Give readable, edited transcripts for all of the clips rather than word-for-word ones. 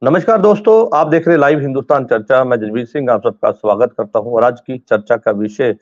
नमस्कार दोस्तों, आप देख रहे हैं लाइव हिंदुस्तान चर्चा। मैं जसवीर सिंह आप सबका स्वागत करता हूं और आज की चर्चा का विषय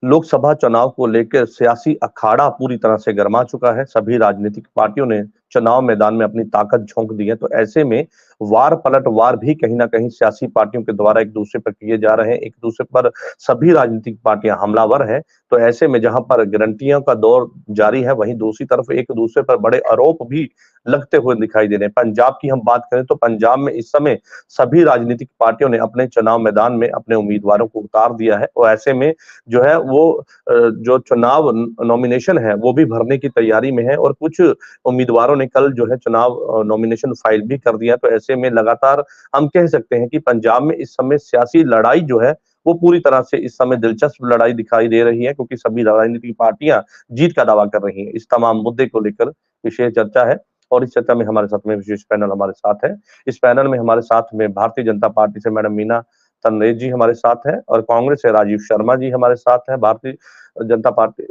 लोकसभा चुनाव को लेकर सियासी अखाड़ा पूरी तरह से गर्मा चुका है। सभी राजनीतिक पार्टियों ने चुनाव मैदान में अपनी ताकत झोंक दी है। तो ऐसे में वार पलटवार भी कहीं ना कहीं सियासी पार्टियों के द्वारा एक दूसरे पर किए जा रहे हैं। एक दूसरे पर सभी राजनीतिक पार्टियां हमलावर है। तो ऐसे में जहां पर गारंटियों का दौर जारी है, वहीं दूसरी तरफ एक दूसरे पर बड़े आरोप भी लगते हुए दिखाई दे रहे हैं। पंजाब की हम बात करें तो पंजाब में इस समय सभी राजनीतिक पार्टियों ने अपने चुनाव मैदान में अपने उम्मीदवारों को उतार दिया है और ऐसे में जो है वो जो चुनाव नॉमिनेशन है वो भी भरने की तैयारी में है और कुछ उम्मीदवारों ने कल जो है चुनाव नॉमिनेशन फाइल भी कर दिया। तो ऐसे में लगातार हम कह सकते हैं कि पंजाब में इस समय सियासी लड़ाई जो है वो पूरी तरह से इस समय दिलचस्प लड़ाई दिखाई दे रही है, क्योंकि सभी राजनीतिक पार्टियां जीत का दावा कर रही हैं। इस तमाम मुद्दे को लेकर विशेष चर्चा है और इस चर्चा में हमारे साथ में विशेष पैनल हमारे साथ है। इस पैनल में हमारे साथ में भारतीय जनता पार्टी से मैडम मीना तनरेज जी हमारे साथ हैं और कांग्रेस से राजीव शर्मा जी हमारे साथ हैं। भारतीय जनता पार्टी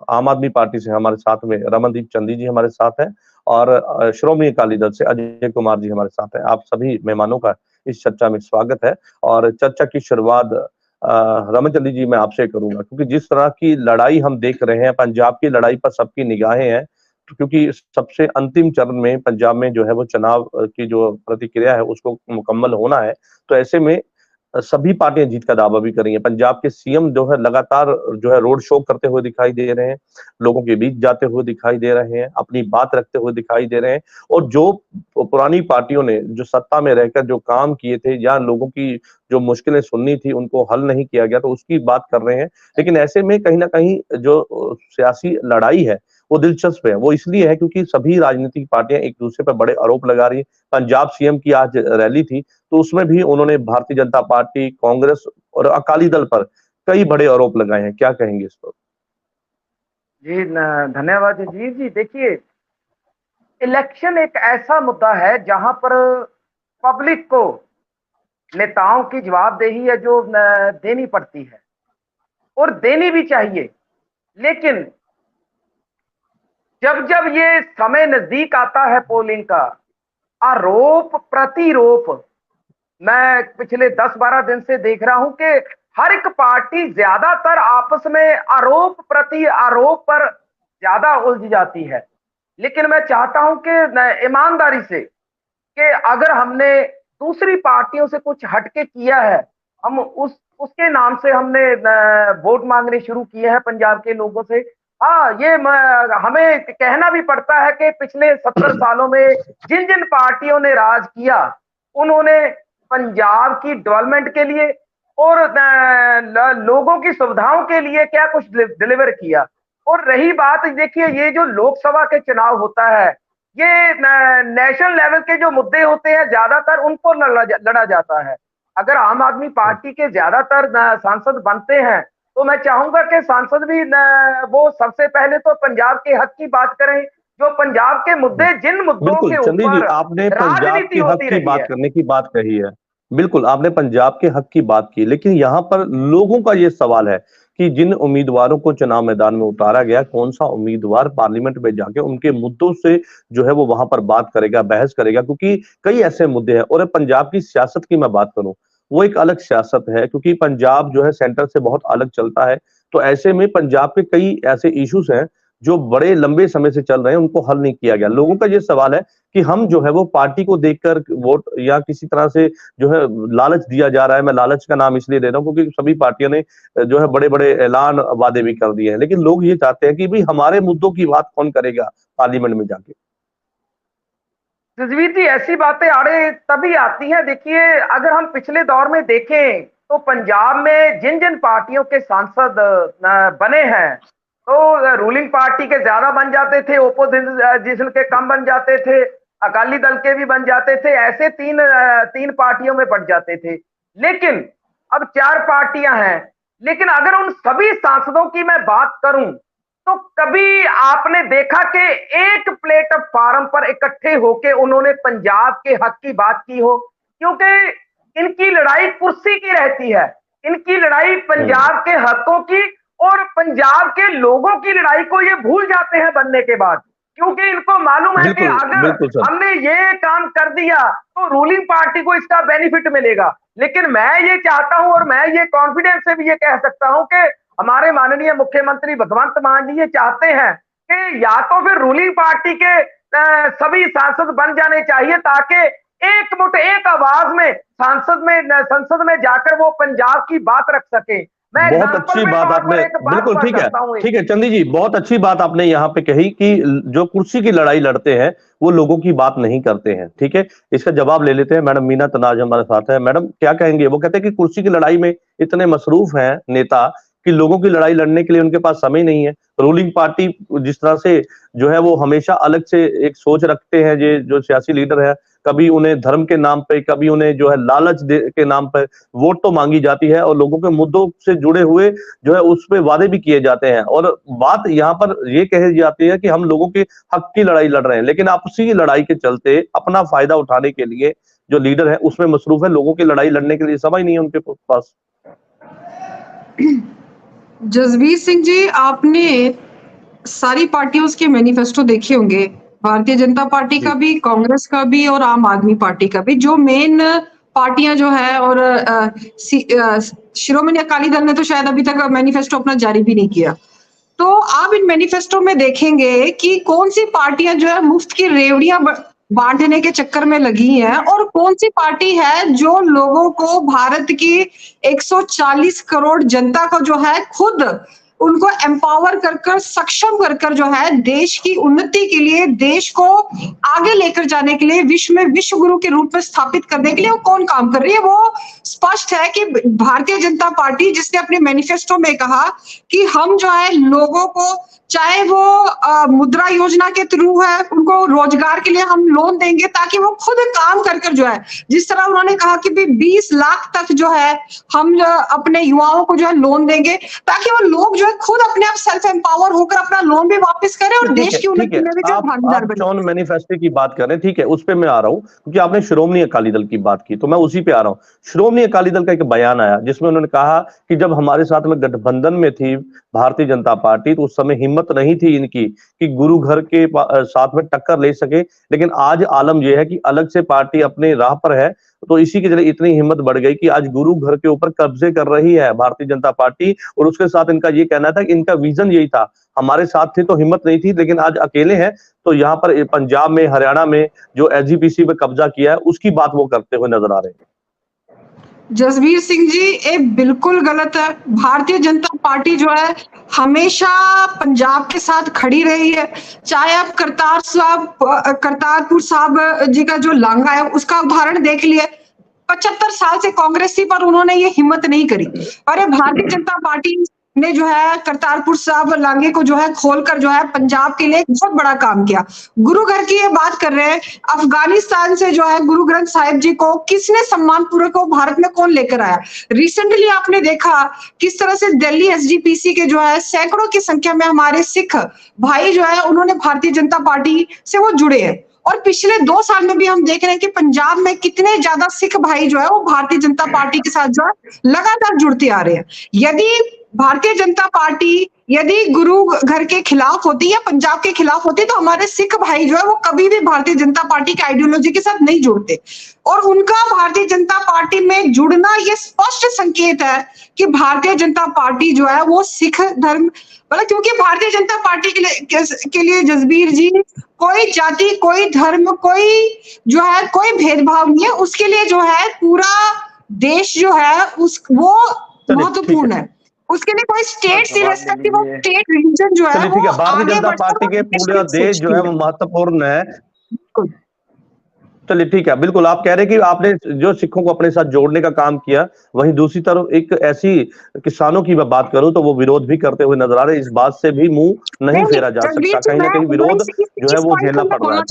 आम आदमी पार्टी से हमारे साथ में रमनदीप चंदी जी हमारे साथ हैं और श्रोमणी अकाली दल से अजय कुमार जी हमारे साथ हैं। आप सभी मेहमानों का इस चर्चा में स्वागत है और चर्चा की शुरुआत रमन चंदी जी मैं आपसे करूंगा, क्योंकि जिस तरह की लड़ाई हम देख रहे हैं, पंजाब की लड़ाई पर सबकी निगाहें हैं। तो क्योंकि सबसे अंतिम चरण में पंजाब में जो है वो चुनाव की जो प्रतिक्रिया है उसको मुकम्मल होना है। तो ऐसे में सभी पार्टियां जीत का दावा भी कर रही हैं। पंजाब के सीएम जो है लगातार जो है रोड शो करते हुए दिखाई दे रहे हैं, लोगों के बीच जाते हुए दिखाई दे रहे हैं, अपनी बात रखते हुए दिखाई दे रहे हैं और जो पुरानी पार्टियों ने जो सत्ता में रहकर जो काम किए थे या लोगों की जो मुश्किलें सुननी थी उनको हल नहीं किया गया, तो उसकी बात कर रहे हैं। लेकिन ऐसे में कहीं ना कहीं जो सियासी लड़ाई है वो दिलचस्प है। वो इसलिए है क्योंकि सभी राजनीतिक पार्टियां एक दूसरे पर बड़े आरोप लगा रही है। पंजाब सीएम की आज रैली थी तो उसमें भी उन्होंने भारतीय जनता पार्टी, कांग्रेस और अकाली दल पर कई बड़े आरोप लगाए हैं। क्या कहेंगे इस पर? जी धन्यवाद जी। जी देखिए, इलेक्शन एक ऐसा मुद्दा है जहां पर पब्लिक को नेताओं की जवाबदेही है जो देनी पड़ती है और देनी भी चाहिए। लेकिन जब जब ये समय नजदीक आता है पोलिंग का, आरोप प्रतिरोप मैं पिछले 10-12 दिन से देख रहा हूं कि हर एक पार्टी ज्यादातर आपस में आरोप प्रति आरोप पर ज्यादा उलझ जाती है। लेकिन मैं चाहता हूं कि ईमानदारी से कि अगर हमने दूसरी पार्टियों से कुछ हटके किया है, हम उसके नाम से हमने वोट मांगने शुरू किए हैं पंजाब के लोगों से। हाँ, हमें कहना भी पड़ता है कि पिछले 70 सालों में जिन जिन पार्टियों ने राज किया, उन्होंने पंजाब की डेवलपमेंट के लिए और लोगों की सुविधाओं के लिए क्या कुछ डिलीवर किया। और रही बात, देखिए ये जो लोकसभा के चुनाव होता है, ये नेशनल लेवल के जो मुद्दे होते हैं ज्यादातर उनको लड़ा जाता है। अगर आम आदमी पार्टी के ज्यादातर सांसद बनते हैं तो मैं चाहूंगा कि सांसद भी वो सबसे पहले तो पंजाब के हक की बात करें, जो पंजाब के मुद्दे, जिन मुद्दों बिल्कुल के चंदी जी, ऊपर आपने पंजाब राजनीति के हक होती की रही बात है। करने की बात कही है। बिल्कुल आपने पंजाब के हक की बात की, लेकिन यहाँ पर लोगों का ये सवाल है कि जिन उम्मीदवारों को चुनाव मैदान में उतारा गया, कौन सा उम्मीदवार पार्लियामेंट में जाके उनके मुद्दों से जो है वो वहां पर बात करेगा, बहस करेगा, क्योंकि कई ऐसे मुद्दे हैं। और पंजाब की सियासत की मैं बात करूं, वो एक अलग सियासत है, क्योंकि पंजाब जो है सेंटर से बहुत अलग चलता है। तो ऐसे में पंजाब के कई ऐसे इश्यूज हैं जो बड़े लंबे समय से चल रहे हैं, उनको हल नहीं किया गया। लोगों का ये सवाल है कि हम जो है वो पार्टी को देखकर वोट या किसी तरह से जो है लालच दिया जा रहा है। मैं लालच का नाम इसलिए दे रहा हूँ क्योंकि सभी पार्टियों ने जो है बड़े बड़े ऐलान वादे भी कर दिए हैं, लेकिन लोग ये चाहते हैं कि भाई हमारे मुद्दों की बात कौन करेगा पार्लियामेंट में जाके। रिजवी जी, ऐसी बातें आड़े तभी आती हैं। देखिए, अगर हम पिछले दौर में देखें तो पंजाब में जिन जिन पार्टियों के सांसद बने हैं, तो रूलिंग पार्टी के ज्यादा बन जाते थे, ओपोजिशन के कम बन जाते थे, अकाली दल के भी बन जाते थे, ऐसे तीन पार्टियों में बढ़ जाते थे। लेकिन अब 4 पार्टियां हैं। लेकिन अगर उन सभी सांसदों की मैं बात करूं तो कभी आपने देखा कि एक प्लेटफार्म पर इकट्ठे होके उन्होंने पंजाब के हक की बात की हो? क्योंकि इनकी लड़ाई कुर्सी की रहती है, इनकी लड़ाई हम्म। पंजाब के हकों की और पंजाब के लोगों की लड़ाई को ये भूल जाते हैं बनने के बाद। क्योंकि इनको मालूम है कि अगर हमने ये काम कर दिया तो रूलिंग पार्टी को इसका बेनिफिट मिलेगा। लेकिन मैं ये चाहता हूं और मैं ये कॉन्फिडेंस से भी ये कह सकता हूं कि हमारे माननीय मुख्यमंत्री भगवंत मान जी ये चाहते हैं कि या तो फिर रूलिंग पार्टी के सभी सांसद बन जाने चाहिए, ताकि एकमुठ एक आवाज में संसद में जाकर वो पंजाब की बात रख सके। बहुत अच्छी बात आपने, बिल्कुल ठीक है चंदी जी, बहुत अच्छी बात आपने यहाँ पे कही कि जो कुर्सी की लड़ाई लड़ते हैं वो लोगों की बात नहीं करते हैं। ठीक है, इसका जवाब ले लेते हैं। मैडम मीना तनाज हमारे साथ है। मैडम क्या कहेंगे? वो कहते हैं कि कुर्सी की लड़ाई में इतने मसरूफ हैं नेता कि लोगों की लड़ाई लड़ने के लिए उनके पास समय नहीं है। रूलिंग पार्टी जिस तरह से जो है वो हमेशा अलग से एक सोच रखते हैं, ये जो सियासी लीडर है, कभी उन्हें धर्म के नाम पे, कभी उन्हें जो है लालच के नाम पे वोट तो मांगी जाती है और लोगों के मुद्दों से जुड़े हुए जो है उस पे वादे भी किए जाते हैं। और बात यहाँ पर ये कही जाती है कि हम लोगों के हक की लड़ाई लड़ रहे हैं, लेकिन आपसी लड़ाई के चलते अपना फायदा उठाने के लिए जो लीडर है उसमें मसरूफ है, लोगों की लड़ाई लड़ने के लिए समय नहीं है उनके पास। जसबीर सिंह जी, आपने सारी पार्टियों के मैनिफेस्टो देखे होंगे, भारतीय जनता पार्टी का भी, कांग्रेस का भी और आम आदमी पार्टी का भी। जो मेन पार्टियां जो है, और शिरोमणि अकाली दल ने तो शायद अभी तक मैनिफेस्टो अपना जारी भी नहीं किया। तो आप इन मैनिफेस्टो में देखेंगे कि कौन सी पार्टियां जो है मुफ्त की रेवड़ियां बांटने के चक्कर में लगी हैं, और कौन सी पार्टी है जो लोगों को, भारत की 140 करोड़ जनता को जो है खुद उनको एम्पावर कर सक्षम कर जो है देश की उन्नति के लिए, देश को आगे लेकर जाने के लिए, विश्व में विश्व गुरु के रूप में स्थापित करने के लिए वो कौन काम कर रही है? वो स्पष्ट है कि भारतीय जनता पार्टी, जिसने अपने मैनिफेस्टो में कहा कि हम जो है लोगों को, चाहे वो मुद्रा योजना के थ्रू है, उनको रोजगार के लिए हम लोन देंगे ताकि वो खुद काम कर जो है, जिस तरह उन्होंने कहा कि 20 लाख तक जो है हम अपने युवाओं को जो है लोन देंगे, ताकि वो लोग जो है खुद अपने आप सेल्फ एम्पावर होकर अपना लोन भी वापस करें और देश की उन्नति में भी जो भागीदार बने। आप मैनिफेस्टो की बात कर रहे हैं, ठीक है, उस पे मैं आ रहा हूं, क्योंकि आपने श्रोमणी अकाली दल की बात की तो मैं उसी पे आ रहा हूं। श्रोमणी अकाली दल का एक बयान आया जिसमें उन्होंने कहा कि जब हमारे साथ में गठबंधन में थी भारतीय जनता पार्टी तो उस समय हिम्मत नहीं थी इनकी कि गुरु घर के साथ में टक्कर ले सके, लेकिन आज आलम यह है कि अलग से पार्टी अपने राह पर है, तो इसी के जरिए इतनी हिम्मत बढ़ गई कि आज गुरु घर के ऊपर कब्जे कर रही है भारतीय जनता पार्टी। और उसके साथ इनका ये कहना था कि इनका विजन यही था, हमारे साथ थे तो हिम्मत नहीं थी, लेकिन आज अकेले हैं तो यहाँ पर पंजाब में, हरियाणा में जो एसजीपीसी पे कब्जा किया है उसकी बात वो करते हुए नजर आ रहे हैं। जसबीर सिंह जी, ये बिल्कुल गलत है। भारतीय जनता पार्टी जो है हमेशा पंजाब के साथ खड़ी रही है। चाहे आप करतारपुर साहब जी का जो लांघा है उसका उदाहरण देख लिए, 75 साल से कांग्रेस थी पर उन्होंने ये हिम्मत नहीं करी। और भारतीय जनता पार्टी ने जो है करतारपुर साहब लांघे को जो है खोलकर जो है पंजाब के लिए बहुत बड़ा काम किया। गुरु घर की ये बात कर रहे हैं, अफगानिस्तान से जो है गुरु ग्रंथ साहिब जी को किसने सम्मान पूर्वक भारत में कौन लेकर आया? रिसेंटली आपने देखा किस तरह से दिल्ली एसजीपीसी के जो है सैकड़ों की संख्या में हमारे सिख भाई जो है उन्होंने भारतीय जनता पार्टी से वो जुड़े हैं। और पिछले 2 साल में भी हम देख रहे हैं कि पंजाब में कितने ज्यादा सिख भाई जो है वो भारतीय जनता पार्टी के साथ जो है लगातार जुड़ते आ रहे हैं। यदि भारतीय जनता पार्टी यदि गुरु घर के खिलाफ होती या पंजाब के खिलाफ होती तो हमारे सिख भाई जो है वो कभी भी भारतीय जनता पार्टी की आइडियोलॉजी के साथ नहीं जुड़ते। और उनका भारतीय जनता पार्टी में जुड़ना ये स्पष्ट संकेत है कि भारतीय जनता पार्टी जो है वो सिख धर्म, मतलब क्योंकि भारतीय जनता पार्टी के लिए जसबीर जी कोई जाति, कोई धर्म, कोई जो है कोई भेदभाव नहीं है। उसके लिए जो है पूरा देश जो है वो महत्वपूर्ण है। उसके लिए कोई state irrespective of state religion जो है ठीक है, भारतीय जनता पार्टी के पूरा देश जो है वो महत्वपूर्ण है। चलिए ठीक है, बिल्कुल आप कह रहे हैं कि आपने जो सिखों को अपने साथ जोड़ने का काम किया, वहीं दूसरी तरफ एक ऐसी किसानों की मैं बात करूं तो वो विरोध भी करते हुए नजर आ रहे हैं। इस बात से भी मुंह नहीं फेरा जा सकता, कहीं ना कहीं विरोध जो है वो झेलना पड़ रहा है।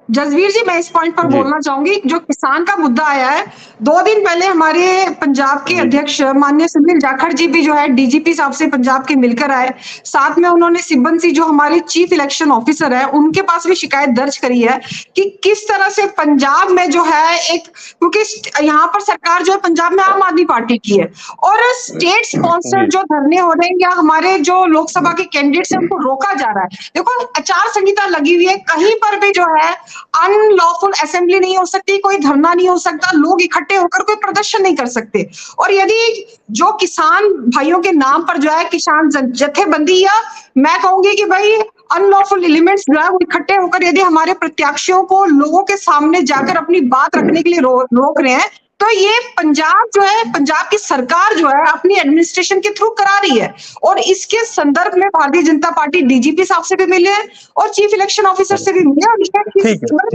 जसवीर जी, मैं इस पॉइंट पर बोलना चाहूंगी, जो किसान का मुद्दा आया है, 2 दिन पहले हमारे पंजाब के अध्यक्ष माननीय सुनील जाखड़ जी भी जो है डीजीपी साहब से पंजाब के मिलकर आए। साथ में उन्होंने सिब्बन सिंह जो हमारे चीफ इलेक्शन ऑफिसर है, उनके पास भी शिकायत दर्ज करी है कि किस तरह से पंजाब में जो है क्योंकि यहाँ पर सरकार जो है पंजाब में आम आदमी पार्टी की है, और स्टेट स्पॉन्सर्ड जो धरने हो रहे हैं या हमारे जो लोकसभा के कैंडिडेट्स हैं उनको रोका जा रहा है। देखो, आचार संहिता लगी हुई है, कहीं पर भी जो है अनलॉफुल असेंबली नहीं हो सकती, कोई धरना नहीं हो सकता, लोग इकट्ठे होकर कोई प्रदर्शन नहीं कर सकते। और यदि जो किसान भाइयों के नाम पर जो है किसान जत्थेबंदी, या मैं कहूंगी कि भाई अनलॉफुल एलिमेंट्स जो है वो इकट्ठे होकर यदि हमारे प्रत्याशियों को लोगों के सामने जाकर अपनी बात रखने के लिए रोक रहे हैं, तो ये पंजाब जो है, पंजाब की सरकार जो है अपनी एडमिनिस्ट्रेशन के थ्रू करा रही है। और इसके संदर्भ में भारतीय जनता पार्टी डीजीपी साहब से भी मिले और चीफ इलेक्शन ऑफिसर से भी मिले, और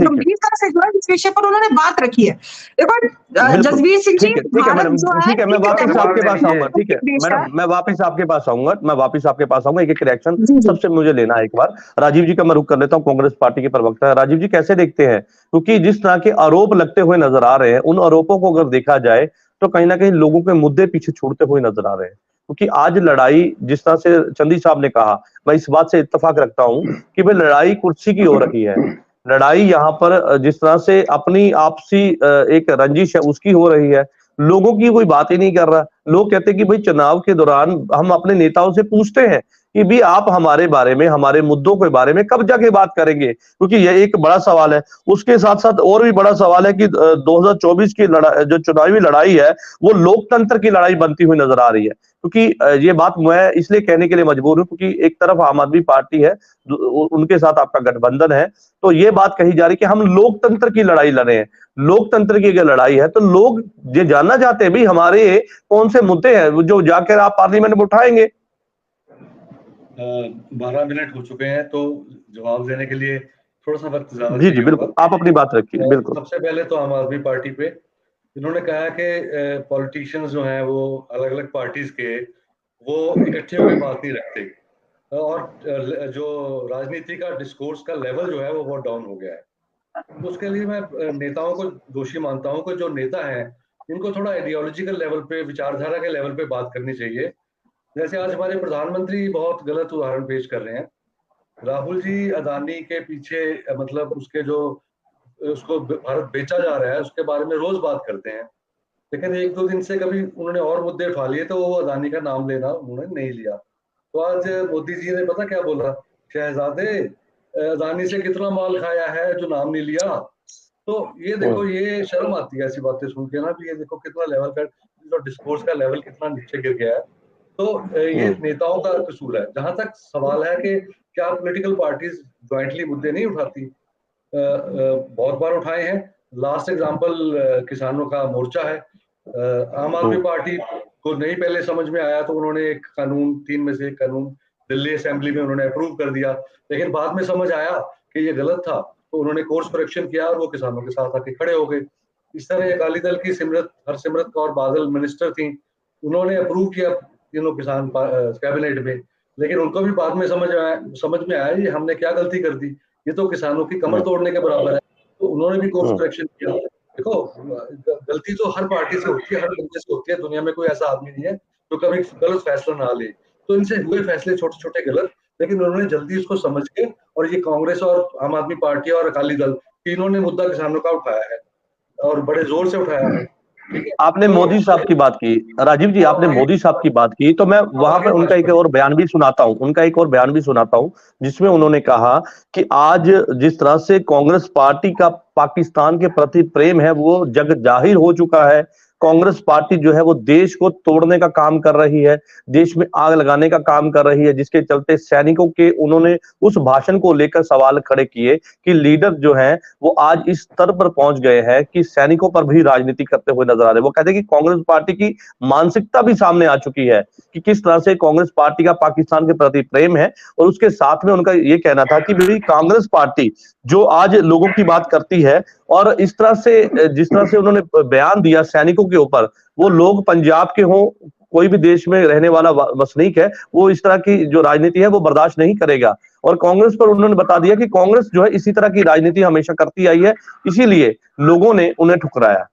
गंभीरता से जो है इस विषय पर उन्होंने बात रखी है। देखो जसवीर सिंह जी, ठीक है मैडम, ठीक है, मैं वापस आपके पास आऊंगा। ठीक है मैडम, मैं वापस आपके पास आऊंगा, एक रिएक्शन सबसे मुझे लेना है एक बार। राजीव जी का मैं रुख कर लेता हूँ, कांग्रेस पार्टी के प्रवक्ता है। राजीव जी, कैसे देखते हैं, क्योंकि जिस तरह के आरोप लगते हुए नजर आ रहे हैं, उन आरोपों को अगर देखा जाए तो कहीं ना कहीं लोगों के मुद्दे पीछे छूटते हुए नजर आ रहे हैं। क्योंकि आज लड़ाई, जिस तरह से चंदी साहब ने कहा, मैं इस बात से इत्तेफाक रखता हूं कि भाई लड़ाई कुर्सी की हो रही है, लड़ाई यहाँ पर जिस तरह से अपनी आपसी एक रंजिश है उसकी हो रही है, लोगों की कोई बात ही नहीं कर रहा। लोग कहते हैं कि भाई चुनाव के दौरान हम अपने नेताओं से पूछते हैं कि भी आप हमारे बारे में, हमारे मुद्दों के बारे में कब जाके बात करेंगे, क्योंकि यह एक बड़ा सवाल है। उसके साथ साथ और भी बड़ा सवाल है कि 2024 की जो चुनावी लड़ाई है वो लोकतंत्र की लड़ाई बनती हुई नजर आ रही है। क्योंकि ये बात मैं इसलिए कहने के लिए मजबूर हूं क्योंकि एक तरफ आम आदमी पार्टी है, उनके साथ आपका गठबंधन है, तो ये बात कही जा रही कि हम लोकतंत्र की लड़ाई लड़ रहे हैं। लोकतंत्र की अगर लड़ाई है तो लोग ये जानना चाहते हैं भी हमारे कौन से मुद्दे हैं जो जाकर आप पार्लियामेंट में उठाएंगे। 12 मिनट हो चुके हैं, तो जवाब देने के लिए थोड़ा सा वक्त ज्यादा। जी बिल्कुल, आप अपनी बात रखिए। बिल्कुल, सबसे पहले तो आम आदमी पार्टी पे इन्होंने कहा कि पॉलिटिशियंस जो हैं वो अलग अलग पार्टीज के वो इकट्ठे होकर बात नहीं रखते, और जो राजनीति का डिस्कोर्स का लेवल जो है वो बहुत डाउन हो गया है। तो उसके लिए मैं नेताओं को दोषी मानता हूं कि जो नेता हैं इनको थोड़ा आइडियोलॉजिकल लेवल पे, विचारधारा के लेवल पे बात करनी चाहिए। जैसे आज हमारे प्रधानमंत्री बहुत गलत उदाहरण पेश कर रहे हैं। राहुल जी अदानी के पीछे, मतलब उसके जो उसको भारत बेचा जा रहा है उसके बारे में रोज बात करते हैं, लेकिन 1-2 दिन से कभी उन्होंने और मुद्दे उठा लिए तो वो अदानी का नाम लेना उन्होंने नहीं लिया। तो आज मोदी जी ने पता क्या बोला, शहजादे अदानी से कितना माल खाया है जो नाम नहीं लिया। तो ये देखो, ये शर्म आती है ऐसी बातें सुन के ना, भी ये देखो कितना लेवल का, जो डिस्कोर्स का लेवल कितना नीचे गिर गया है। तो ये नेताओं का कसूर है। जहां तक सवाल है कि क्या पॉलिटिकल पार्टीज ज्वाइंटली मुद्दे नहीं उठाती, बहुत बार उठाए हैं। लास्ट एग्जांपल किसानों का मोर्चा है। आम आदमी पार्टी को नहीं पहले समझ में आया तो उन्होंने एक कानून, 3 में से एक कानून दिल्ली असेंबली में उन्होंने अप्रूव कर दिया, लेकिन बाद में समझ आया कि ये गलत था तो उन्होंने कोर्स करेक्शन किया और वो किसानों के साथ आके खड़े हो गए। इस तरह अकाली दल की हरसिमरत कौर बादल मिनिस्टर थी, उन्होंने अप्रूव किया तीनों किसान कैबिनेट में, लेकिन उनको भी बाद में समझ में आया ये हमने क्या गलती कर दी, ये तो किसानों की कमर तोड़ने के बराबर है, तो उन्होंने भी कोर्स करेक्शन किया। देखो, गलती तो हर पार्टी से होती है, हर बंदे से होती है, दुनिया में कोई ऐसा आदमी नहीं है जो कभी गलत फैसला ना ले। तो इनसे हुए फैसले छोटे छोटे गलत, लेकिन उन्होंने जल्दी इसको समझ के, और ये कांग्रेस और आम आदमी पार्टी और अकाली दल तीनों ने मुद्दा किसानों का उठाया है और बड़े जोर से उठाया है। आपने मोदी साहब की बात की, राजीव जी, आपने मोदी साहब की बात की, तो मैं वहां पर उनका एक और बयान भी सुनाता हूं, जिसमें उन्होंने कहा कि आज जिस तरह से कांग्रेस पार्टी का पाकिस्तान के प्रति प्रेम है वो जग जाहिर हो चुका है। कांग्रेस पार्टी जो है वो देश को तोड़ने का काम कर रही है, देश में आग लगाने का काम कर रही है, जिसके चलते सैनिकों के उन्होंने उस भाषण को लेकर सवाल खड़े किए कि लीडर जो है वो आज इस स्तर पर पहुंच गए हैं कि सैनिकों पर भी राजनीति करते हुए नजर आ रहे हैं। वो कहते हैं कि कांग्रेस पार्टी की मानसिकता भी सामने आ चुकी है कि किस तरह से कांग्रेस पार्टी का पाकिस्तान के प्रति प्रेम है, और उसके साथ में उनका ये कहना था कि भाई कांग्रेस पार्टी जो आज लोगों की बात करती है, और इस तरह से जिस तरह से उन्होंने बयान दिया सैनिकों के ऊपर, वो लोग पंजाब के हों, कोई भी देश में रहने वाला वसनीक है वो इस तरह की जो राजनीति है वो बर्दाश्त नहीं करेगा। और कांग्रेस पर उन्होंने बता दिया कि कांग्रेस जो है इसी तरह की राजनीति हमेशा करती आई है, इसीलिए लोगों ने उन्हें ठुकराया।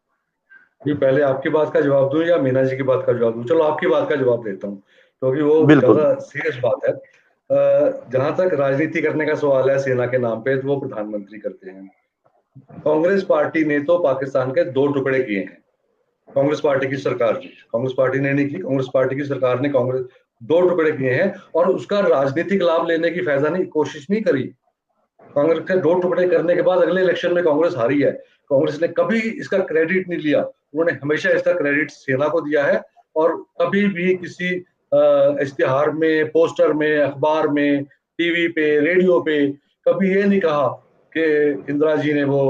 ये पहले आपकी बात का जवाब दूं या मीना जी की बात का जवाब दूं? चलो आपकी बात का जवाब देता हूँ, क्योंकि वो बिल्कुल ज्यादा सीरियस बात है। जहां तक राजनीति करने का सवाल है सेना के नाम पे, तो वो प्रधानमंत्री करते हैं। कांग्रेस पार्टी ने तो पाकिस्तान के 2 टुकड़े किए हैं। कांग्रेस पार्टी की सरकार ने, कांग्रेस पार्टी ने नहीं की, कांग्रेस पार्टी की सरकार ने कांग्रेस 2 टुकड़े किए हैं और उसका राजनीतिक लाभ लेने की कोशिश नहीं करी। कांग्रेस के 2 टुकड़े करने के बाद अगले इलेक्शन में कांग्रेस हारी है। कांग्रेस ने कभी इसका क्रेडिट नहीं लिया, उन्होंने हमेशा इसका क्रेडिट सेना को दिया है। और कभी भी किसी इश्तिहार में, पोस्टर में, अखबार में, टीवी पे, रेडियो पे कभी ये नहीं कहा कि इंदिरा जी ने वो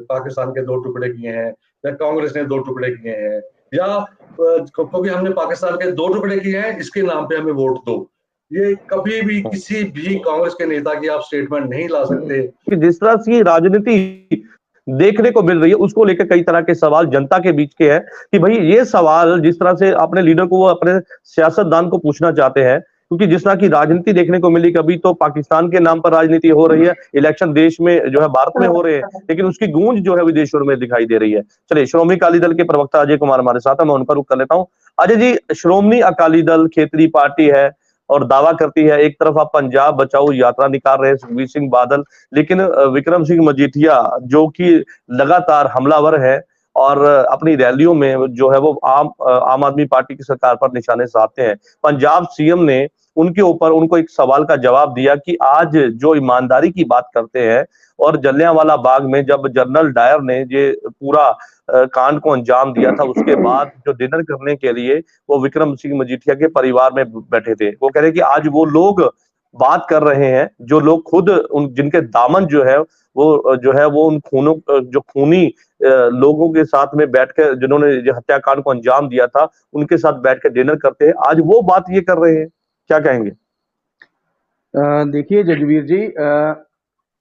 पाकिस्तान के 2 टुकड़े किए हैं या कांग्रेस ने 2 टुकड़े किए हैं, या क्योंकि हमने पाकिस्तान के 2 टुकड़े किए हैं इसके नाम पे हमें वोट दो। ये कभी भी किसी भी कांग्रेस के नेता की आप स्टेटमेंट नहीं ला सकते। जिस तरह की राजनीति देखने को मिल रही है उसको लेकर कई तरह के सवाल जनता के बीच के हैं कि भाई ये सवाल जिस तरह से अपने लीडर को वो अपने सियासतदान को पूछना चाहते हैं, क्योंकि जिस तरह की राजनीति देखने को मिली, कभी तो पाकिस्तान के नाम पर राजनीति हो रही है, इलेक्शन देश में जो है भारत में हो रहे हैं, लेकिन उसकी गूंज जो है विदेशों में दिखाई दे रही है। चलिए, श्रोमणी अकाली दल के प्रवक्ता अजय कुमार हमारे साथ है, मैं उनका रुख कर लेता हूँ। अजय जी, श्रोमणी अकाली दल क्षेत्रीय पार्टी है और दावा करती है, एक तरफ आप पंजाब बचाओ यात्रा निकाल रहे हैं सुखबीर सिंह बादल, लेकिन विक्रम सिंह मजीठिया जो कि लगातार हमलावर है और अपनी रैलियों में जो है वो आम आदमी पार्टी की सरकार पर निशाने साधते हैं। पंजाब सीएम ने उनके ऊपर उनको एक सवाल का जवाब दिया कि आज जो ईमानदारी की बात करते हैं और जलियांवाला बाग में जब जनरल डायर ने ये पूरा कांड को अंजाम दिया था, उसके बाद जो डिनर करने के लिए वो विक्रम सिंह मजीठिया के परिवार में बैठे थे, वो कह रहे कि आज वो लोग बात कर रहे हैं जो लोग खुद जिनके दामन जो है वो उन जो खूनी लोगों के साथ में बैठकर जिन्होंने हत्याकांड को अंजाम दिया था उनके साथ बैठकर डिनर करते हैं, आज वो बात ये कर रहे हैं। क्या कहेंगे? देखिए जजवीर जी,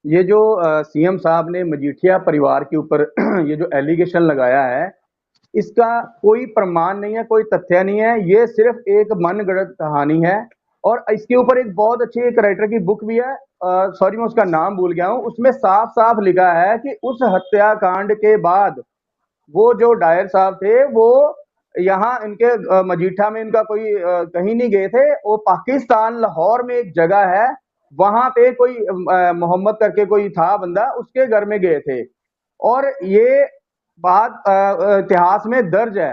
ये जो सीएम साहब ने मजीठिया परिवार के ऊपर ये जो एलिगेशन लगाया है, इसका कोई प्रमाण नहीं है, कोई तथ्य नहीं है, ये सिर्फ एक मनगढ़ंत कहानी है। और इसके ऊपर एक बहुत अच्छी एक राइटर की बुक भी है, सॉरी मैं उसका नाम भूल गया हूँ, उसमें साफ साफ लिखा है कि उस हत्याकांड के बाद वो जो डायर साहब थे वो यहाँ इनके मजीठा में इनका कोई कहीं नहीं गए थे, वो पाकिस्तान लाहौर में एक जगह है, वहां पे कोई मोहम्मद करके कोई था बंदा, उसके घर में गए थे। और ये बात इतिहास में दर्ज है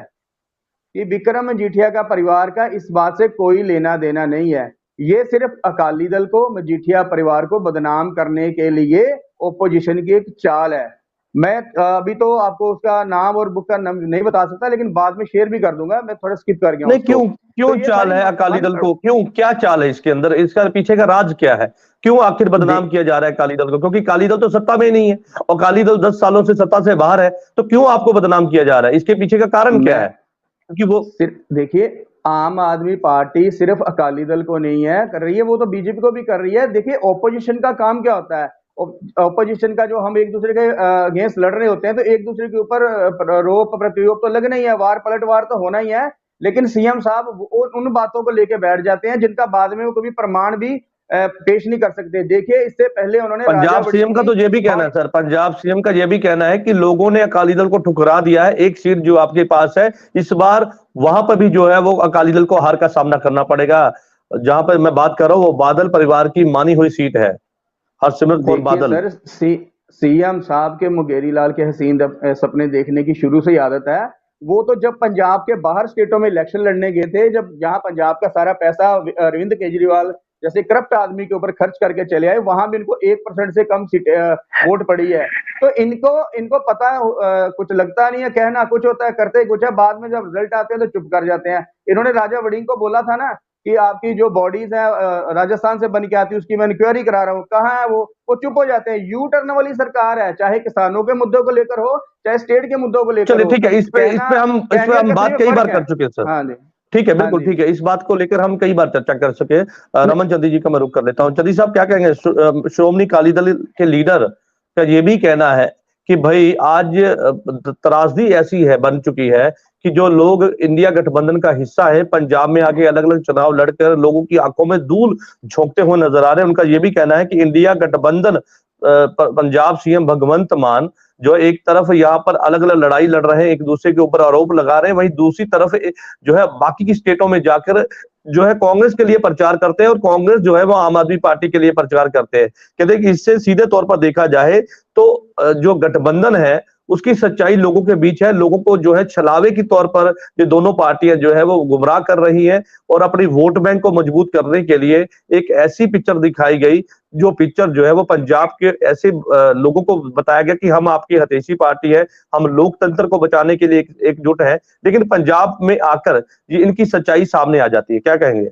कि विक्रम मजीठिया का परिवार का इस बात से कोई लेना देना नहीं है। ये सिर्फ अकाली दल को, मजीठिया परिवार को बदनाम करने के लिए ओपोजिशन की एक चाल है। मैं अभी तो आपको उसका नाम और बुक का नाम नहीं बता सकता, लेकिन बाद में शेयर भी कर दूंगा, मैं थोड़ा स्किप कर गया हूं। नहीं, क्यों तो चाल है अकाली दल को? क्यों, क्या चाल है इसके अंदर? इसका पीछे का राज क्या है? क्यों आखिर बदनाम किया जा रहा है अकाली दल को? क्योंकि अकाली दल तो सत्ता में नहीं है और अकाली दल 10 सालों से सत्ता से बाहर है, तो क्यों आपको बदनाम किया जा रहा है? इसके पीछे का कारण क्या है? क्योंकि वो सिर्फ देखिए, आम आदमी पार्टी सिर्फ अकाली दल को नहीं है कर रही है, वो तो बीजेपी को भी कर रही है। देखिए, ओपोजिशन का काम क्या होता है? ओपोजिशन का जो हम एक दूसरे के अगेंस्ट लड़ रहे होते हैं तो एक दूसरे के ऊपर रोप प्रतिरोप तो लगना ही है, वार पलटवार तो होना ही है। लेकिन सीएम साहब उन बातों को लेके बैठ जाते हैं जिनका बाद में वो कभी प्रमाण भी पेश नहीं कर सकते। देखिए, इससे पहले उन्होंने पंजाब सीएम का तो ये भी कहना है सर, पंजाब सीएम का ये भी कहना है कि लोगों ने अकाली दल को ठुकरा दिया है, एक सीट जो आपके पास है इस बार वहां पर भी जो है वो अकाली दल को हार का सामना करना पड़ेगा। जहां पर मैं बात कर रहा हूँ वो बादल परिवार की मानी हुई सीट है, हरसिमरत कौर बादल। सर, सीएम साहब के मुंगेरी लाल के हसीन सपने देखने की शुरू से आदत है। वो तो जब पंजाब के बाहर स्टेटों में इलेक्शन लड़ने गए थे, जब जहां पंजाब का सारा पैसा अरविंद केजरीवाल जैसे करप्ट आदमी के ऊपर खर्च करके चले आए, वहां भी इनको 1% से कम वोट पड़ी है। तो इनको पता कुछ लगता नहीं है, कहना कुछ होता है, करते कुछ है, बाद में जब रिजल्ट आते हैं तो चुप कर जाते हैं। इन्होंने राजा वड़िंग को बोला था ना कि आपकी जो बॉडीज है राजस्थान से बन के आती है उसकी मैं इंक्वायरी करा रहा हूँ, कहाँ है वो चुप हो जाते हैं। यू टर्न वाली सरकार है, चाहे किसानों के मुद्दों को लेकर हो चाहे स्टेट के मुद्दों को लेकर। चलिए ठीक है, इस पे हम बात कई बार कर चुके हैं सर। हाँ जी, ठीक है, बिल्कुल ठीक है, इस बात को लेकर हम कई बार चर्चा कर सके। रमन चंदी जी का मैं रुख कर लेता हूँ। चंदी साहब क्या कहेंगे? श्रोमणी अकाली दल के लीडर का ये भी कहना है कि भाई आज त्रासदी ऐसी है बन चुकी है कि जो लोग इंडिया गठबंधन का हिस्सा है पंजाब में आके अलग अलग चुनाव लड़कर लोगों की आंखों में धूल झोंकते हुए नजर आ रहे हैं। उनका ये भी कहना है कि इंडिया गठबंधन पंजाब सीएम भगवंत मान जो एक तरफ यहाँ पर अलग अलग लड़ाई लड़ रहे हैं, एक दूसरे के ऊपर आरोप लगा रहे हैं, वहीं दूसरी तरफ जो है बाकी की स्टेटों में जाकर जो है कांग्रेस के लिए प्रचार करते हैं और कांग्रेस जो है वो आम आदमी पार्टी के लिए प्रचार करते हैं। कहते हैं कि इससे सीधे तौर पर देखा जाए तो जो गठबंधन है उसकी सच्चाई लोगों के बीच है। लोगों को जो है छलावे के तौर पर ये दोनों पार्टियां जो है वो गुमराह कर रही हैं और अपनी वोट बैंक को मजबूत करने के लिए एक ऐसी पिक्चर दिखाई गई जो पिक्चर जो है वो पंजाब के ऐसे लोगों को बताया गया कि हम आपकी हथेशी पार्टी है, हम लोकतंत्र को बचाने के लिए एकजुट है। लेकिन पंजाब में आकर ये इनकी सच्चाई सामने आ जाती है। क्या कहेंगे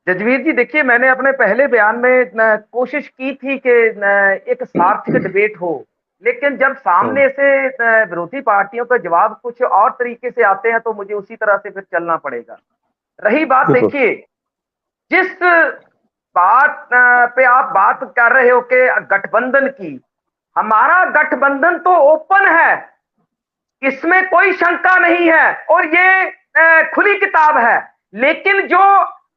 जजवीर जी? देखिए, मैंने अपने पहले बयान में कोशिश की थी कि एक सार्थक डिबेट हो, लेकिन जब सामने से विरोधी पार्टियों का जवाब कुछ और तरीके से आते हैं तो मुझे उसी तरह से फिर चलना पड़ेगा। रही बात, देखिए, जिस बात पे आप बात कर रहे हो कि गठबंधन की, हमारा गठबंधन तो ओपन है, इसमें कोई शंका नहीं है और ये खुली किताब है। लेकिन जो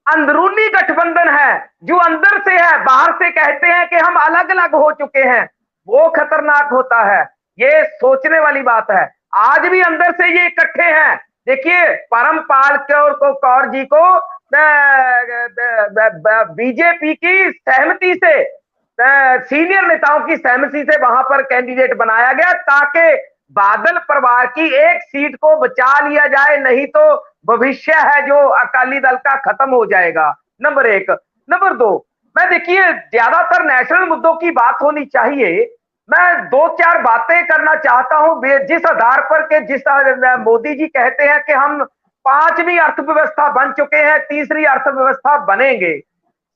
अंदरूनी गठबंधन है, जो अंदर से है, बाहर से कहते हैं कि हम अलग अलग हो चुके हैं, वो खतरनाक होता है। ये सोचने वाली बात है। आज भी अंदर से ये इकट्ठे हैं। देखिए, परमपाल कौर जी को बीजेपी की सहमति से, सीनियर नेताओं की सहमति से वहां पर कैंडिडेट बनाया गया ताकि बादल परिवार की एक सीट को बचा लिया जाए, नहीं तो भविष्य है जो अकाली दल का खत्म हो जाएगा। नंबर एक। नंबर दो, मैं देखिए ज्यादातर नेशनल मुद्दों की बात होनी चाहिए। मैं दो चार बातें करना चाहता हूं जिस आधार पर के जिस मोदी जी कहते हैं कि हम 5वीं अर्थव्यवस्था बन चुके हैं, तीसरी अर्थव्यवस्था बनेंगे।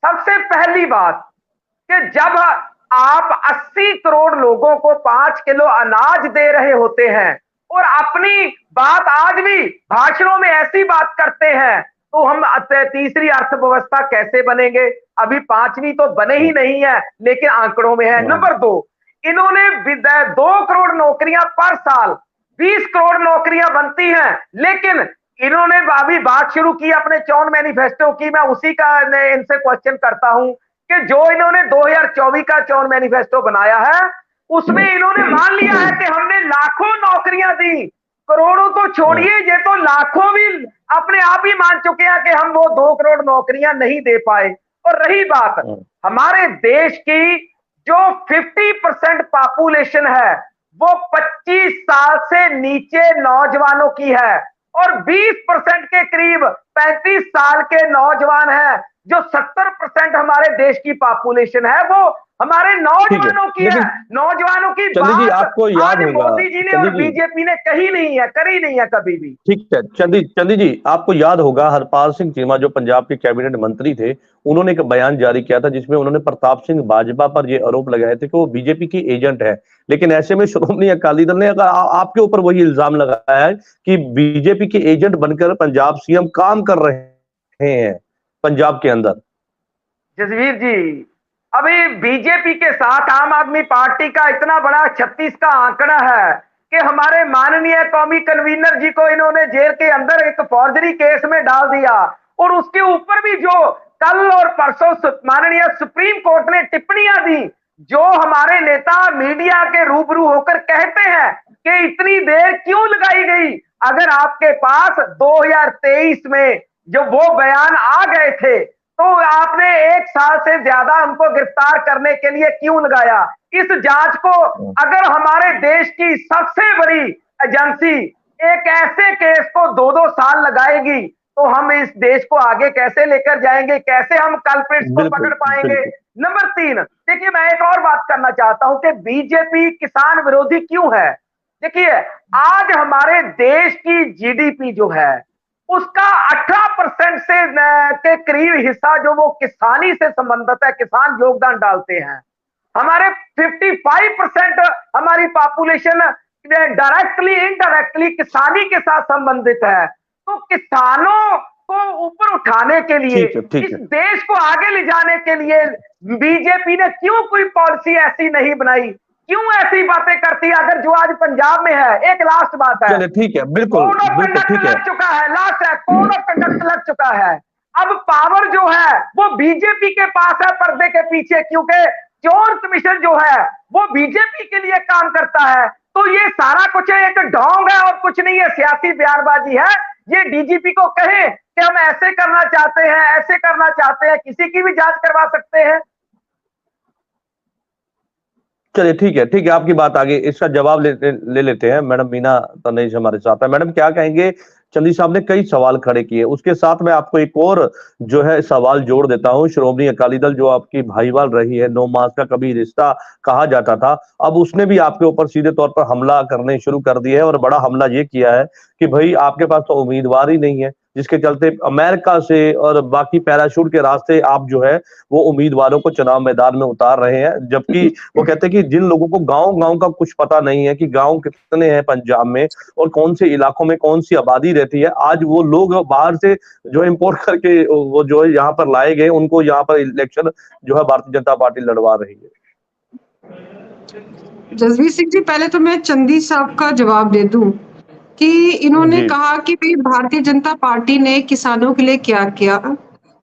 सबसे पहली बात कि जब आप 80 करोड़ लोगों को 5 किलो अनाज दे रहे होते हैं और अपनी बात आज भी भाषणों में ऐसी बात करते हैं, तो हम तीसरी अर्थव्यवस्था कैसे बनेंगे? अभी 5वीं तो बने ही नहीं है, लेकिन आंकड़ों में है। नंबर दो, इन्होंने 2 करोड़ नौकरियां पर साल, 20 करोड़ नौकरियां बनती हैं, लेकिन इन्होंने अभी बात शुरू की अपने चौन मैनिफेस्टो की। मैं उसी का इनसे क्वेश्चन करता हूं कि जो इन्होंने 2024 का चौन मैनिफेस्टो बनाया है, उसमें इन्होंने मान लिया है कि हमने लाखों नौकरियां दी। करोड़ों तो छोड़िए, ये तो लाखों भी अपने आप ही मान चुके हैं कि हम वो 2 करोड़ नौकरियां नहीं दे पाए। और रही बात हमारे देश की, जो 50% पॉपुलेशन है वो 25 साल से नीचे नौजवानों की है और 20% के करीब 35 साल के नौजवान हैं। जो 70% हमारे देश की पॉपुलेशन है वो हमारे नौजवानों की है। नौजवानों की बात आपको याद होगा, मोदी जी ने और बीजेपी ने कही नहीं है, करी नहीं है कभी भी। ठीक है चंदी जी, आपको याद होगा हरपाल सिंह चीमा जो पंजाब के कैबिनेट मंत्री थे, उन्होंने एक बयान जारी किया था जिसमें उन्होंने प्रताप सिंह बाजवा पर ये आरोप लगाए थे कि वो बीजेपी की एजेंट है। लेकिन ऐसे में श्रोमणी अकाली दल ने आपके ऊपर वही इल्जाम लगाया है कि बीजेपी के एजेंट बनकर पंजाब सीएम काम कर रहे हैं पंजाब के अंदर। जसवीर जी, अभी बीजेपी के साथ आम आदमी पार्टी का इतना बड़ा 36 का आंकड़ा है कि हमारे माननीय कौमी कन्वीनर जी को इन्होंने जेल के अंदर एक फौर्जरी केस में डाल दिया और उसके ऊपर भी जो कल और परसों माननीय सुप्रीम कोर्ट ने टिप्पणियां दी, जो हमारे नेता मीडिया के रूबरू होकर कहते हैं कि इतनी देर क्यों लगाई गई। अगर आपके पास 2023 में जो वो बयान आ गए थे तो आपने 1 साल से ज्यादा उनको गिरफ्तार करने के लिए क्यों लगाया? इस जांच को अगर हमारे देश की सबसे बड़ी एजेंसी एक ऐसे केस को 2-2 साल लगाएगी तो हम इस देश को आगे कैसे लेकर जाएंगे? कैसे हम कल्प्रिट्स को पकड़ पाएंगे? नंबर 3, देखिए मैं एक और बात करना चाहता हूं कि बीजेपी किसान विरोधी क्यों है। देखिए, आज हमारे देश की जीडीपी जो है उसका 18% से के करीब हिस्सा जो वो किसानी से संबंधित है, किसान योगदान डालते हैं। हमारे 55% हमारी पॉपुलेशन डायरेक्टली इनडायरेक्टली किसानी के साथ संबंधित है। तो किसानों को ऊपर उठाने के लिए, इस देश को आगे ले जाने के लिए बीजेपी ने क्यों कोई पॉलिसी ऐसी नहीं बनाई क्यों ऐसी बातें करती है? अगर जो आज पंजाब में है, एक लास्ट बात है, चलिए ठीक है, बिल्कुल कोड ऑफ बिल्कुल कंडक्ट ठीक है। लग चुका है, लास्ट है, कोड ऑफ कंडक्ट लग चुका है। अब पावर जो है वो बीजेपी के पास है, पर्दे के पीछे, क्योंकि चोर कमीशन जो है वो बीजेपी के लिए काम करता है। तो ये सारा कुछ एक ढोंग है और कुछ नहीं है, सियासी बयानबाजी है। ये डीजीपी को कहें कि हम ऐसे करना चाहते हैं, ऐसे करना चाहते हैं, किसी की भी जांच करवा सकते हैं। चलिए ठीक है, आपकी बात आगे, इसका जवाब ले लेते हैं। मैडम मीना तनेज हमारे साथ है। मैडम क्या कहेंगे? चंदी साहब ने कई सवाल खड़े किए, उसके साथ मैं आपको एक और जो है सवाल जोड़ देता हूं। श्रोमणी अकाली दल जो आपकी भाईवाल रही है, 9 मास का कभी रिश्ता कहा जाता था, अब उसने भी आपके ऊपर सीधे तौर पर हमला करने शुरू कर दिया है, और बड़ा हमला ये किया है कि भाई आपके पास तो उम्मीदवार ही नहीं है, जिसके चलते अमेरिका से और बाकी पैराशूट के रास्ते आप जो है वो उम्मीदवारों को चुनाव मैदान में उतार रहे हैं। जबकि वो कहते हैं कि जिन लोगों को गांव का कुछ पता नहीं है कि गांव कितने हैं पंजाब में और कौन से इलाकों में कौन सी आबादी रहती है, आज वो लोग बाहर से जो इंपोर्ट करके वो जो है यहाँ पर लाए गए, उनको यहाँ पर इलेक्शन जो है भारतीय जनता पार्टी लड़वा रही है। जसवीर सिंह जी, पहले तो मैं चंदी साहब का जवाब दे दूं कि इन्होंने कहा कि भाई भारतीय जनता पार्टी ने किसानों के लिए क्या किया।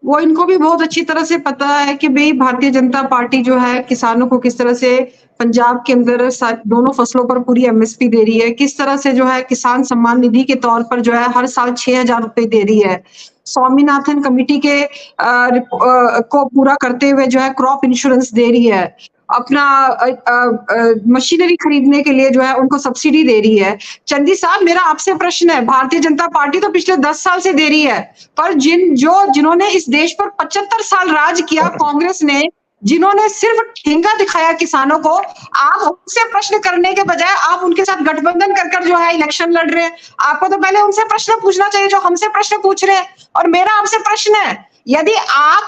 वो इनको भी बहुत अच्छी तरह से पता है कि भाई भारतीय जनता पार्टी जो है किसानों को किस तरह से पंजाब के अंदर दोनों फसलों पर पूरी एमएसपी दे रही है, किस तरह से जो है किसान सम्मान निधि के तौर पर जो है हर साल 6,000 रुपए दे रही है। स्वामीनाथन कमेटी के को पूरा करते हुए जो है क्रॉप इंश्योरेंस दे रही है, अपना मशीनरी खरीदने के लिए जो है उनको सब्सिडी दे रही है। चंदी साहब, मेरा आपसे प्रश्न है, भारतीय जनता पार्टी तो पिछले 10 साल से दे रही है, पर जिन्होंने इस देश पर 75 साल राज किया, कांग्रेस ने, जिन्होंने सिर्फ ठेंगा दिखाया किसानों को, आप उनसे प्रश्न करने के बजाय आप उनके साथ गठबंधन कर जो है इलेक्शन लड़ रहे हैं। आपको तो पहले उनसे प्रश्न पूछना चाहिए जो हमसे प्रश्न पूछ रहे हैं। और मेरा आपसे प्रश्न है, यदि आप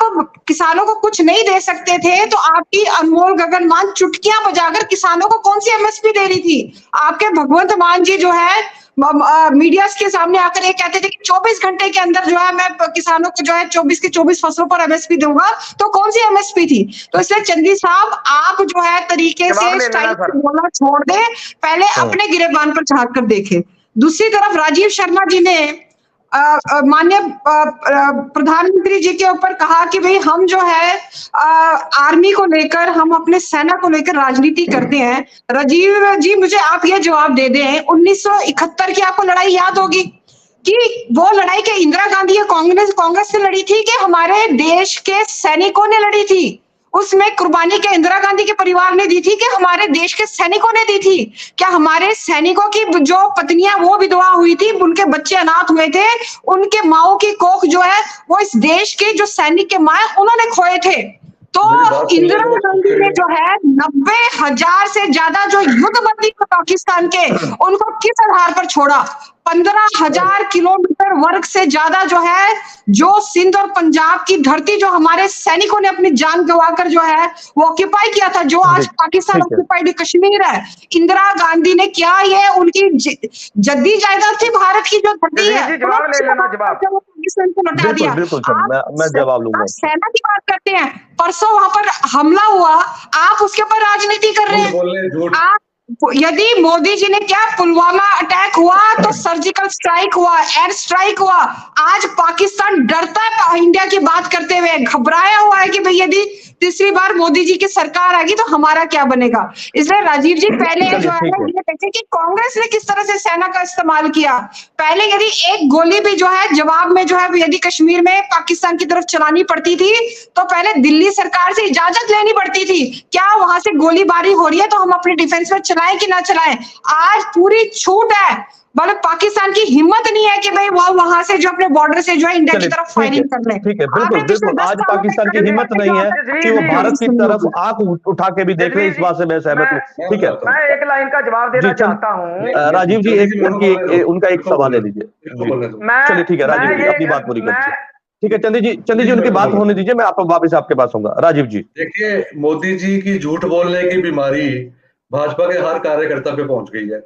किसानों को कुछ नहीं दे सकते थे तो आपकी अनमोल गगनमान चुटकियां बजाकर किसानों को कौन सी एमएसपी दे रही थी? आपके भगवंत मान जी जो है मीडिया के सामने आकर ये कहते थे कि 24 घंटे के अंदर जो है मैं किसानों को जो है 24 के 24 फसलों पर एमएसपी दूंगा, तो कौन सी एमएसपी थी? तो इसलिए चंदी साहब, आप जो है तरीके से स्टाइल से बोलना छोड़ दे, पहले अपने गिरेबान पर झांक कर देखे। दूसरी तरफ राजीव शर्मा जी ने माननीय प्रधानमंत्री जी के ऊपर कहा कि भाई हम जो है आर्मी को लेकर, हम अपने सेना को लेकर राजनीति करते हैं। राजीव जी, मुझे आप ये जवाब दे दें, 1971 की आपको लड़ाई याद होगी कि वो लड़ाई के इंदिरा गांधी या कांग्रेस से लड़ी थी कि हमारे देश के सैनिकों ने लड़ी थी? उसमें कुर्बानी के इंदिरा गांधी के परिवार ने दी थी कि हमारे देश के सैनिकों ने दी थी? क्या हमारे सैनिकों की जो पत्नियां वो विधवा हुई थी, उनके बच्चे अनाथ हुए थे, उनके माओ की कोख जो है वो इस देश के जो सैनिक के माए उन्होंने खोए थे? तो इंदिरा गांधी ने जो है 90,000 से ज्यादा जो युद्धबंदी पाकिस्तान के, उनको किस आधार पर छोड़ा? 15,000 किलोमीटर वर्ग से ज्यादा जो है जो सिंध और पंजाब की धरती जो हमारे सैनिकों ने अपनी जान गंवाकर जो है वो ऑक्यूपाई किया था, जो आज पाकिस्तान ऑक्यूपाइड कश्मीर है, इंदिरा गांधी ने क्या ये उनकी जद्दी जायदाद थी भारत की जो धरती है, पाकिस्तान को लौटा दिया। मैं जवाब लूंगा। सेना की बात करते हैं, परसों वहां पर हमला हुआ, आप उसके ऊपर राजनीति कर रहे हैं। आप यदि मोदी जी ने क्या, पुलवामा अटैक हुआ तो सर्जिकल स्ट्राइक हुआ, एयर स्ट्राइक हुआ, आज पाकिस्तान डरता है इंडिया की बात करते हुए, घबराया हुआ है कि भाई यदि तीसरी बार मोदी जी की सरकार आएगी तो हमारा क्या बनेगा। इसलिए राजीव जी, पहले जो है ये कहते कि कांग्रेस ने किस तरह से सेना का इस्तेमाल किया। पहले यदि एक गोली भी जो है जवाब में जो है यदि कश्मीर में पाकिस्तान की तरफ चलानी पड़ती थी तो पहले दिल्ली सरकार से इजाजत लेनी पड़ती थी, क्या वहां से गोलीबारी हो रही है तो हम अपने डिफेंस में चलाएं कि ना चलाएं। आज पूरी छूट है, मतलब पाकिस्तान की हिम्मत नहीं है कि भाई वो वहां से जो अपने बॉर्डर से जो है इंडिया की तरफ फायरिंग कर ले। ठीक है, बिल्कुल आज पाकिस्तान की हिम्मत नहीं है कि वो भारत की तरफ आंख उठा के भी देख ले, इस बात से मैं सहमत हूँ। ठीक है, मैं एक लाइन का जवाब देना चाहता हूँ। राजीव जी, उनका एक सवाल ले लीजिए। चलिए ठीक है, राजीव जी अपनी बात पूरी कर दीजिए। ठीक है, चंदी जी उनकी बात होने दीजिए, मैं वापस आपके पास आऊंगा। राजीव जी, देखिए, मोदी जी की झूठ बोलने की बीमारी भाजपा के हर कार्यकर्ता पे पहुंच गई है,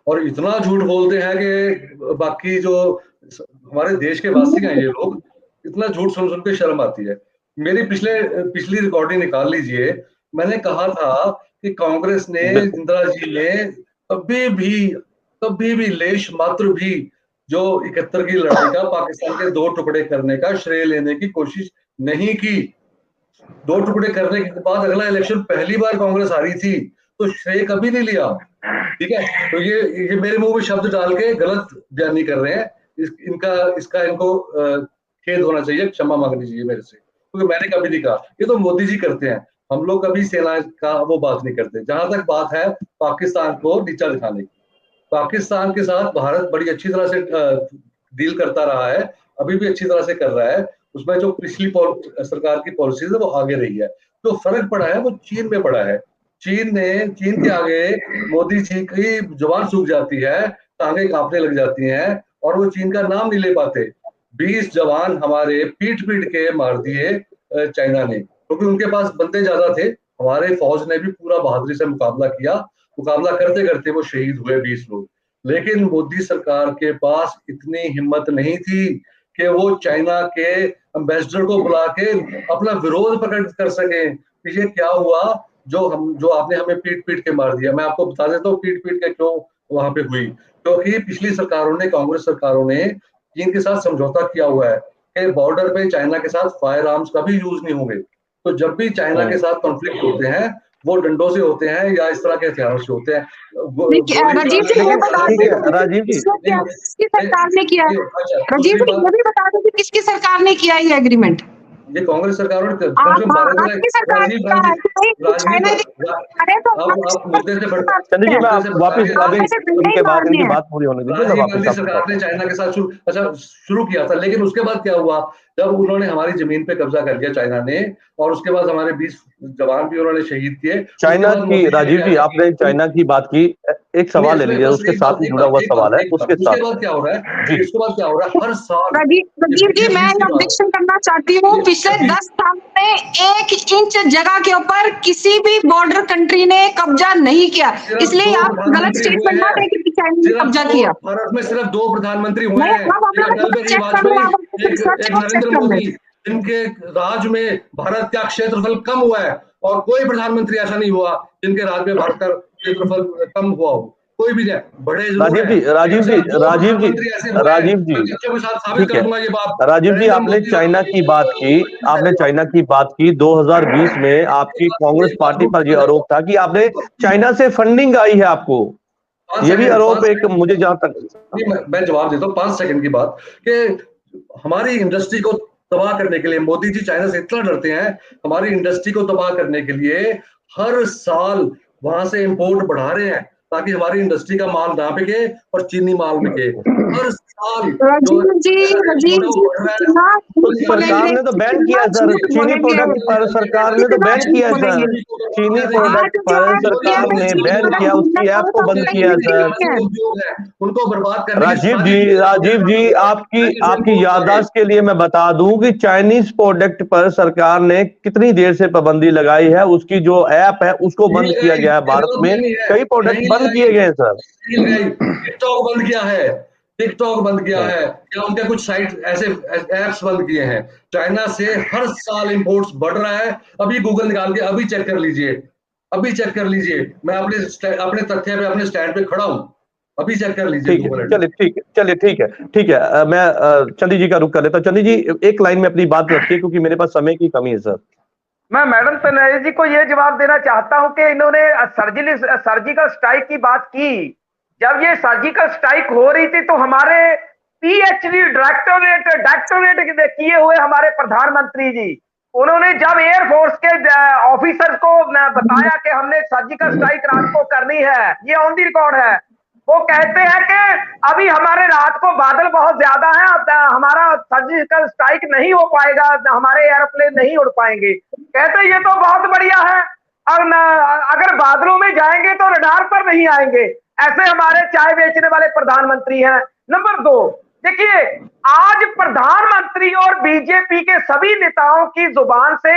और इतना झूठ बोलते हैं कि बाकी जो हमारे देश के वासी हैं ये लोग, इतना झूठ सुन के शर्म आती है। मेरी पिछली रिकॉर्डिंग निकाल लीजिए, मैंने कहा था कि कांग्रेस ने, इंदिरा जी ने कभी भी लेश मात्र भी जो 71 की लड़ाई का पाकिस्तान के 2 टुकड़े करने का श्रेय लेने की कोशिश नहीं की। 2 टुकड़े करने के बाद अगला इलेक्शन पहली बार कांग्रेस हारी थी, तो श्रेय कभी नहीं लिया। ठीक है, तो ये मेरे मुंह में शब्द डाल के गलत बयानी कर रहे हैं। इनको खेद होना चाहिए, क्षमा मांगनी चाहिए मेरे से, क्योंकि मैंने कभी नहीं कहा। ये तो मोदी जी करते हैं, हम लोग कभी सेना का वो बात नहीं करते। जहां तक बात है पाकिस्तान को नीचा दिखाने की, पाकिस्तान के साथ भारत बड़ी अच्छी तरह से डील करता रहा है, अभी भी अच्छी तरह से कर रहा है। उसमें जो पिछली सरकार की पॉलिसीज है वो आगे रही है। जो फर्क पड़ा है वो चीन में पड़ा है। चीन के आगे मोदी जी की जुबान सूख जाती है, टांगे कांपने लग जाती हैं और वो चीन का नाम नहीं ले पाते। 20 जवान हमारे पीट के मार दिए चाइना ने, क्योंकि उनके पास बंदे ज्यादा थे। हमारे फौज ने भी पूरा बहादुरी से मुकाबला किया, मुकाबला करते करते वो शहीद हुए 20 लोग। लेकिन मोदी सरकार के पास इतनी हिम्मत नहीं थी कि वो चाइना के एम्बेसडर को बुला के अपना विरोध प्रकट कर सके कि ये क्या हुआ जो आपने हमें पीट के मार दिया। मैं आपको बता देता हूँ पीट के क्यों वहां पे हुई। क्योंकि पिछली सरकारों ने, कांग्रेस सरकारों ने चीन के साथ समझौता किया हुआ है कि बॉर्डर पे चाइना के साथ फायर आर्म्स का भी यूज नहीं होंगे। तो जब भी चाइना के साथ कॉन्फ्लिक्ट होते हैं वो डंडों से होते हैं या इस तरह के हथियारों से होते हैं। राजीव जी ये बता दें राजीव जी, किसकी सरकार ने किया। अच्छा, राजीव जी ये भी बता दें कि किसकी सरकार ने किया ये एग्रीमेंट। ये कांग्रेस सरकारों ने आपकी सरकार ने कहा है कि चाइना आप मुद्दे से चंद्र जी, मैं आप वापिस अभी इनकी बात पूरी होने दीजिए, मैं राजीव वापिस गांधी सरकार ने चाइना के साथ शुरू किया था। लेकिन उसके बाद क्या हुआ, जब उन्होंने हमारी जमीन पे कब्जा कर लिया चाइना ने, और उसके बाद हमारे 20 जवान भी उन्होंने शहीद किए। चाइना की, राजीव जी आपने चाइना की बात की, एक सवाल ले लीजिए, उसके साथ ही जुड़ा हुआ सवाल है। उसके बाद क्या हो रहा है, इसके बाद क्या हो रहा है, हर साल राजीव जी मैं ऑब्जेक्शन करना चाहती हूँ। पिछले 10 साल में 1 इंच जगह के ऊपर किसी भी बॉर्डर कंट्री ने कब्जा नहीं किया, इसलिए आप गलत स्टेटमेंट ना दें कि चाइना ने कब्जा किया। भारत में सिर्फ 2 प्रधानमंत्री हुए हैं, अटल बिहारी वाजपेयी, एक नरेंद्र मोदी। जिनके राज में भारत का क्षेत्रफल कम हुआ है, और कोई प्रधानमंत्री ऐसा नहीं हुआ जिनके राज में भारत का क्षेत्रफल कम हुआ हो। कोई भी नहीं, बड़े राजीव जी ठीक है। राजीव जी आपने चाइना की बात की 2020 में आपकी कांग्रेस पार्टी पर यह आरोप था कि आपने चाइना से फंडिंग आई है आपको, ये भी आरोप एक, मुझे जहां तक मैं जवाब देता हूँ 5 सेकंड की बात, कि हमारी इंडस्ट्री को तबाह करने के लिए मोदी जी चाइना से इतना डरते हैं। हमारी इंडस्ट्री को तबाह करने के लिए हर साल वहां से इंपोर्ट बढ़ा रहे हैं ताकि हमारी इंडस्ट्री का माल ना बिके और चीनी माल बिके। हर साल सरकार ने तो बैन किया सर, चीनी प्रोडक्ट पर सरकार ने तो बैन किया सर, चीनी प्रोडक्ट पर सरकार ने बैन किया, उसकी ऐप को बंद किया सर। उनको बर्बाद करने। राजीव जी आपकी याददाश्त के लिए मैं बता दूं कि चाइनीज प्रोडक्ट पर सरकार ने कितनी देर से पाबंदी लगाई है, उसकी जो ऐप है उसको बंद किया गया है। भारत में कई प्रोडक्ट बंद किए गए हैं सर। टिकटॉक बंद किया है, टिकटॉक बंद किया है, या उनके कुछ साइट ऐसे एप्स बंद किए हैं। चाइना से हर साल इंपोर्ट्स बढ़ रहा है। अभी गूगल निकाल के अभी चेक कर लीजिए, मैं अपने तथ्य पे, अपने स्टैंड पे खड़ा हूं, अभी चेक कर लीजिए। चलिए ठीक है। मैं चंदी जी का रुख कर लेता हूं। चंदी जी एक लाइन में अपनी बात रखिए, क्योंकि मेरे पास समय की कमी है सर। मैं मैडम तनय जी को यह जवाब देना चाहता हूं कि इन्होंने सर्जिकल स्ट्राइक की बात की। जब ये सर्जिकल स्ट्राइक हो रही थी तो हमारे पीएचडी डायरेक्टोरेट किए हुए हमारे प्रधानमंत्री जी, उन्होंने जब एयरफोर्स के ऑफिसर को बताया कि हमने सर्जिकल स्ट्राइक रात को करनी है, ये ऑन दी रिकॉर्ड है, वो कहते हैं कि अभी हमारे रात को बादल बहुत ज्यादा है, हमारा सर्जिकल स्ट्राइक नहीं हो पाएगा, हमारे एयरप्लेन नहीं उड़ पाएंगे। कहते ये तो बहुत बढ़िया है, और अगर बादलों में जाएंगे तो रडार पर नहीं आएंगे। ऐसे हमारे चाय बेचने वाले प्रधानमंत्री हैं। नंबर 2, देखिए आज प्रधानमंत्री और बीजेपी के सभी नेताओं की जुबान से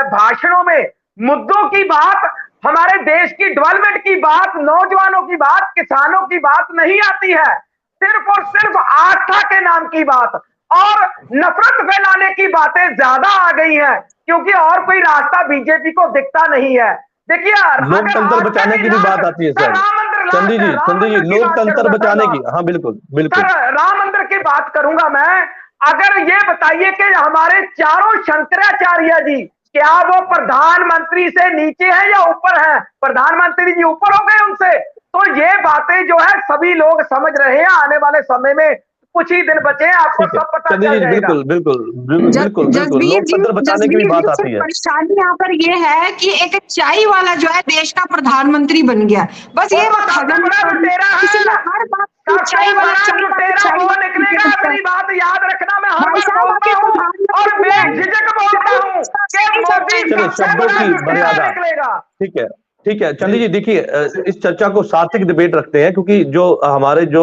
भाषणों में मुद्दों की बात, हमारे देश की डेवलपमेंट की बात, नौजवानों की बात, किसानों की बात नहीं आती है। सिर्फ और सिर्फ आस्था के नाम की बात और नफरत फैलाने की बातें ज्यादा आ गई हैं। क्योंकि और कोई रास्ता बीजेपी को दिखता नहीं है। देखिए लोकतंत्र बचाने की भी बात आती है सर। चंदी जी लोकतंत्र बचाने की, हाँ बिल्कुल बिल्कुल सर, राम मंदिर की बात करूंगा मैं। अगर ये बताइए कि हमारे चारों शंकराचार्य जी क्या वो प्रधानमंत्री से नीचे हैं या ऊपर हैं? प्रधानमंत्री जी ऊपर हो गए उनसे। तो ये बातें जो है सभी लोग समझ रहे हैं। आने वाले समय में कुछ ही दिन बचे हैं, आपको सब पता चल जाएगा। बिल्कुल बिल्कुल बिल्कुल बिल्कुल लोकतंत्र बचाने की भी बात आती है। परेशानी यहाँ पर ये है कि एक चाय वाला जो है देश का प्रधानमंत्री बन गया, बस ये बात चाय वाला निकलेगा। मेरी बात याद रखना, मैं हर बार बोलता हूँ और बेझिझक बोलता हूँ कि मोदी शब्दों की मर्यादा। ठीक है चंदी जी, देखिए इस चर्चा को सात्विक डिबेट रखते हैं, क्योंकि जो हमारे जो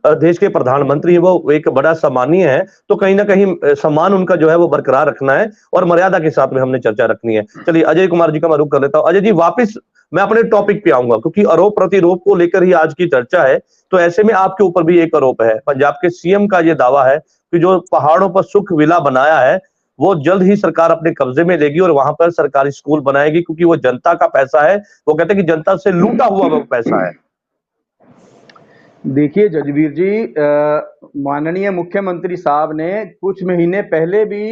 देश के प्रधानमंत्री है वो एक बड़ा सम्मानीय है, तो कहीं ना कहीं सम्मान उनका जो है वो बरकरार रखना है और मर्यादा के साथ में हमने चर्चा रखनी है। चलिए अजय कुमार जी का मैं रुख कर लेता हूँ। अजय जी वापिस मैं अपने टॉपिक पे आऊंगा, क्योंकि आरोप प्रतिरोप को लेकर ही आज की चर्चा है। तो ऐसे में आपके ऊपर भी एक आरोप है। पंजाब के सीएम का ये दावा है कि जो पहाड़ों पर सुख विला बनाया है वो जल्द ही सरकार अपने कब्जे में लेगी और वहां पर सरकारी स्कूल बनाएगी, क्योंकि वो जनता का पैसा है। वो कहते हैं कि जनता से लूटा हुआ वो पैसा है। देखिए जजबीर जी, माननीय मुख्यमंत्री साहब ने कुछ महीने पहले भी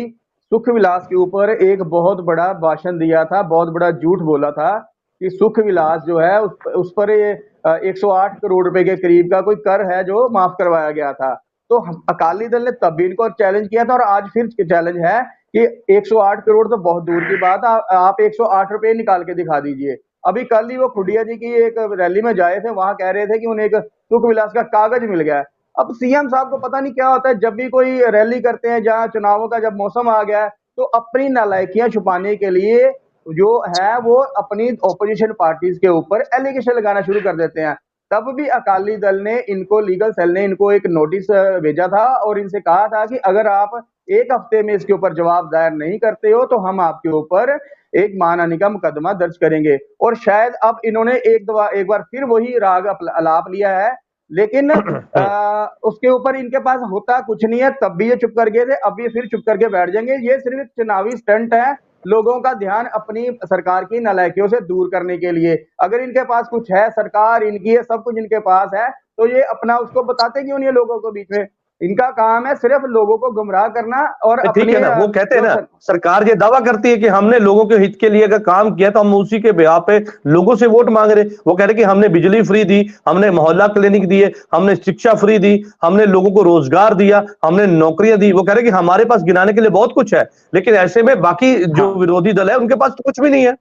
सुख विलास के ऊपर एक बहुत बड़ा भाषण दिया था, बहुत बड़ा झूठ बोला था कि सुख विलास जो है उस पर 108 करोड़ रुपए के करीब का कोई कर है जो माफ करवाया गया था। तो अकाली दल ने तब भी इनको चैलेंज किया था और आज फिर चैलेंज है कि 108 करोड़ तो बहुत दूर की बात, आप 108 रुपए निकाल के दिखा दीजिए। अभी कल ही वो खुडिया जी की एक रैली में जाए थे, वहां कह रहे थे कि उन्हें एक सुख विलास का कागज मिल गया। अब सीएम साहब को पता नहीं क्या होता है, जब भी कोई रैली करते हैं, जहां चुनावों का जब मौसम आ गया है, तो अपनी नालायकियां छुपाने के लिए जो है वो अपनी ऑपोजिशन पार्टीज के ऊपर एलिगेशन लगाना शुरू कर देते हैं। तब भी अकाली दल ने इनको, लीगल सेल ने इनको एक नोटिस भेजा था और इनसे कहा था कि अगर आप एक हफ्ते में इसके ऊपर जवाब दायर नहीं करते हो तो हम आपके ऊपर एक मानहानि का मुकदमा दर्ज करेंगे। और शायद अब इन्होंने एक बार फिर वही राग अलाप लिया है, लेकिन उसके ऊपर इनके पास होता कुछ नहीं है। तब भी ये चुप कर गए थे, अब ये फिर चुप करके बैठ जाएंगे। ये सिर्फ चुनावी स्टंट है, लोगों का ध्यान अपनी सरकार की नालायकियों से दूर करने के लिए। अगर इनके पास कुछ है, सरकार इनकी है, सब कुछ इनके पास है, तो ये अपना उसको बताते क्यों नहीं है लोगों को बीच में? इनका काम है सिर्फ लोगों को गुमराह करना। और ठीक है ना, वो कहते हैं ना, सरकार ये दावा करती है कि हमने लोगों के हित के लिए अगर काम किया तो हम उसी के बिहाफ पे लोगों से वोट मांग रहे। वो कह रहे कि हमने बिजली फ्री दी, हमने मोहल्ला क्लिनिक दिए, हमने शिक्षा फ्री दी, हमने लोगों को रोजगार दिया, हमने नौकरियां दी। वो कह रहे कि हमारे पास गिनाने के लिए बहुत कुछ है, लेकिन ऐसे में बाकी जो विरोधी दल है उनके पास तो कुछ भी नहीं है।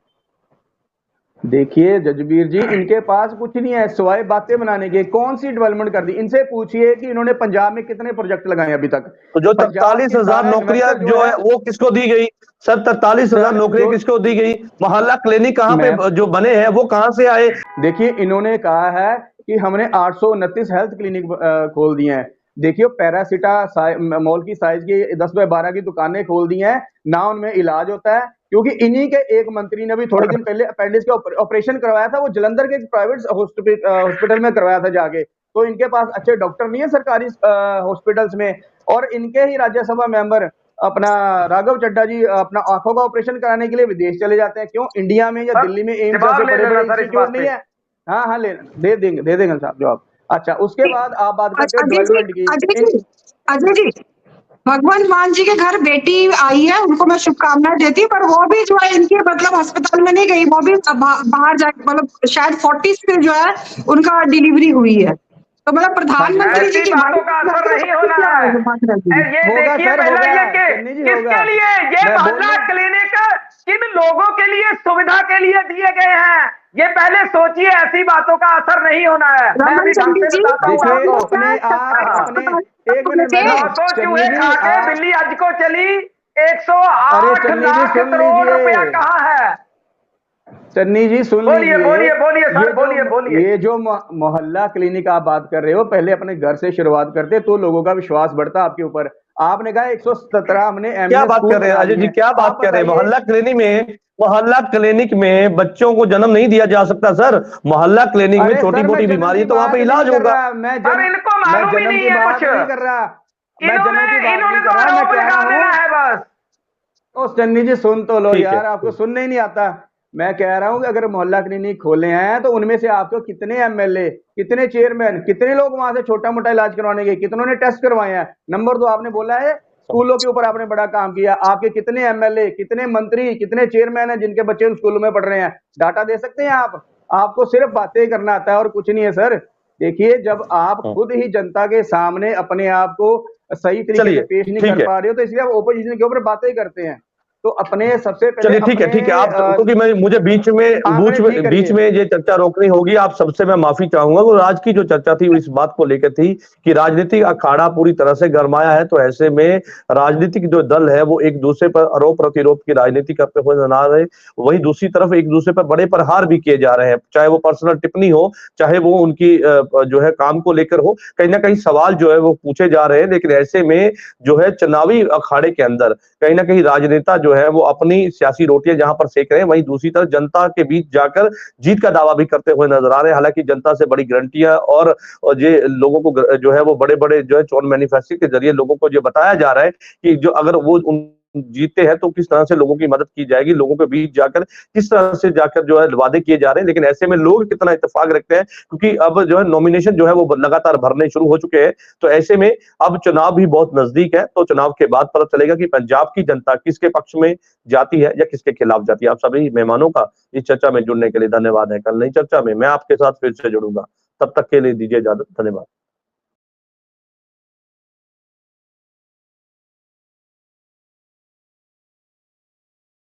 देखिए जजबीर जी, इनके पास कुछ नहीं है सिवाय बातें बनाने के। कौन सी डेवलपमेंट कर दी? इनसे पूछिए कि इन्होंने पंजाब में कितने प्रोजेक्ट लगाए अभी तक। तो जो 43,000 नौकरियां जो है वो किसको दी गई सर? 43,000 नौकरियां किसको दी गई? मोहल्ला क्लिनिक कहाँ पे जो बने हैं वो कहाँ से आए? देखिए इन्होंने कहा है कि हमने 829 हेल्थ क्लिनिक खोल दिए हैं। देखिए पैरासिटा मॉल की साइज की 10 बाय 12 की दुकानें खोल दी हैं, ना उनमें इलाज होता है, क्योंकि इन्हीं के एक मंत्री ने भी थोड़े दिन पहले अपेंडिक्स का ऑपरेशन करवाया था। वो जलंधर के प्राइवेट हॉस्पिटल में करवाया था जाके। तो इनके पास अच्छे डॉक्टर नहीं है सरकारी हॉस्पिटल्स में। और इनके ही राज्यसभा मेंबर अपना राघव चड्ढा जी अपना आंखों का ऑपरेशन कराने के लिए विदेश चले जाते हैं। क्यों? इंडिया में या दिल्ली में एम्स जैसे बड़े-बड़े इंस्टीट्यूट नहीं है। हाँ दे देंगे साहब जवाब। अच्छा, उसके बाद आप बात करते हो डेवलपमेंट की। अजय जी, भगवंत मान जी के घर बेटी आई है, उनको मैं शुभकामनाएं देती हूँ, पर वो भी जो है इनके मतलब अस्पताल में नहीं गई, वो भी बाहर जाके मतलब शायद 40 से जो है उनका डिलीवरी हुई है। तो मतलब प्रधानमंत्री जी की बातों का असर नहीं होना है। ये देखिए पहले किसके लिए ये मोहल्ला क्लिनिक किन लोगों के लिए सुविधा के लिए दिए गए हैं, ये पहले सोचिए। ऐसी बातों का असर नहीं होना है। मैं अभी चूहे खा के बिल्ली आज को चली, 108 लाख करोड़ रुपया कहाँ है? चन्नी जी सुन लीजिए, बोलिए सर, बोलिए। ये जो मोहल्ला क्लिनिक आप बात कर रहे हो, पहले अपने घर से शुरुआत करते तो लोगों का विश्वास बढ़ता आपके ऊपर। आपने कहा 117 हमने क्या बात कर रहे हैं अजय जी, क्या बात कर रहे हैं? मोहल्ला क्लिनिक में बच्चों को जन्म नहीं दिया जा सकता सर। मोहल्ला क्लिनिक में छोटी मोटी बीमारी तो वहां पे इलाज होगा। इनको मालूम ही नहीं है कुछ। कर रहा, इन्होंने तो आरोप लगा देना है बस। ओ सन्नी जी सुन तो लो ठीक है। यार, आपको सुनने ही नहीं आता। मैं कह रहा हूँ कि अगर मोहल्ला क्लिनिक खोले हैं तो उनमें से आपको कितने एमएलए, कितने चेयरमैन, कितने लोग वहां से छोटा मोटा इलाज करवाने गए, कितनों ने टेस्ट करवाए हैं? नंबर 2 आपने बोला है स्कूलों के ऊपर आपने बड़ा काम किया, आपके कितने एमएलए, कितने मंत्री, कितने चेयरमैन हैं जिनके बच्चे उन स्कूलों में पढ़ रहे हैं? डाटा दे सकते हैं आप? आपको सिर्फ बातें करना आता है और कुछ नहीं है सर। देखिए, जब आप खुद ही जनता के सामने अपने आप को सही तरीके से चलिए, पेश नहीं ठीक कर है। पा रहे हो तो इसलिए आप ओपोजिशन के ऊपर बातें करते हैं। तो अपने सबसे पहले चलिए ठीक है, ठीक है। आप क्योंकि मैं मुझे बीच में ये चर्चा रोकनी होगी, आप सबसे मैं माफी चाहूंगा। वो आज की जो चर्चा थी वो इस बात को लेकर थी कि राजनीतिक अखाड़ा पूरी तरह से गरमाया है, तो ऐसे में राजनीतिक जो दल है वो एक दूसरे पर आरोप प्रतिरोध की राजनीति करते हुए नजर आ रहे, वहीं दूसरी तरफ एक दूसरे पर बड़े प्रहार भी किए जा रहे हैं, चाहे वो पर्सनल टिप्पणी हो, चाहे वो उनकी जो है काम को लेकर हो, कहीं ना कहीं सवाल जो है वो पूछे जा रहे हैं। लेकिन ऐसे में जो है चुनावी अखाड़े के अंदर कहीं ना कहीं राजनेता जो है वो अपनी सियासी रोटियां जहां पर सेक रहे हैं, वहीं दूसरी तरफ जनता के बीच जाकर जीत का दावा भी करते हुए नजर आ रहे हैं। हालांकि जनता से बड़ी गारंटियां और ये लोगों को जो है वो बड़े बड़े जो है चोन मैन्युफैक्चरिंग के जरिए लोगों को जो बताया जा रहा है कि जो अगर वो उन जीतते हैं तो किस तरह से लोगों की मदद की जाएगी, लोगों के बीच जाकर किस तरह से जाकर जो है वादे किए जा रहे हैं। लेकिन ऐसे में लोग कितना इत्तेफाक रखते हैं, क्योंकि अब जो है नॉमिनेशन जो है वो लगातार भरने शुरू हो चुके हैं, तो ऐसे में अब चुनाव भी बहुत नजदीक है, तो चुनाव के बाद पता चलेगा कि पंजाब की जनता किसके पक्ष में जाती है या किसके खिलाफ जाती है। आप सभी मेहमानों का इस चर्चा में जुड़ने के लिए धन्यवाद है। कल नई चर्चा में मैं आपके साथ फिर से जुड़ूंगा, तब तक के लिए दीजिए इजाजत। धन्यवाद।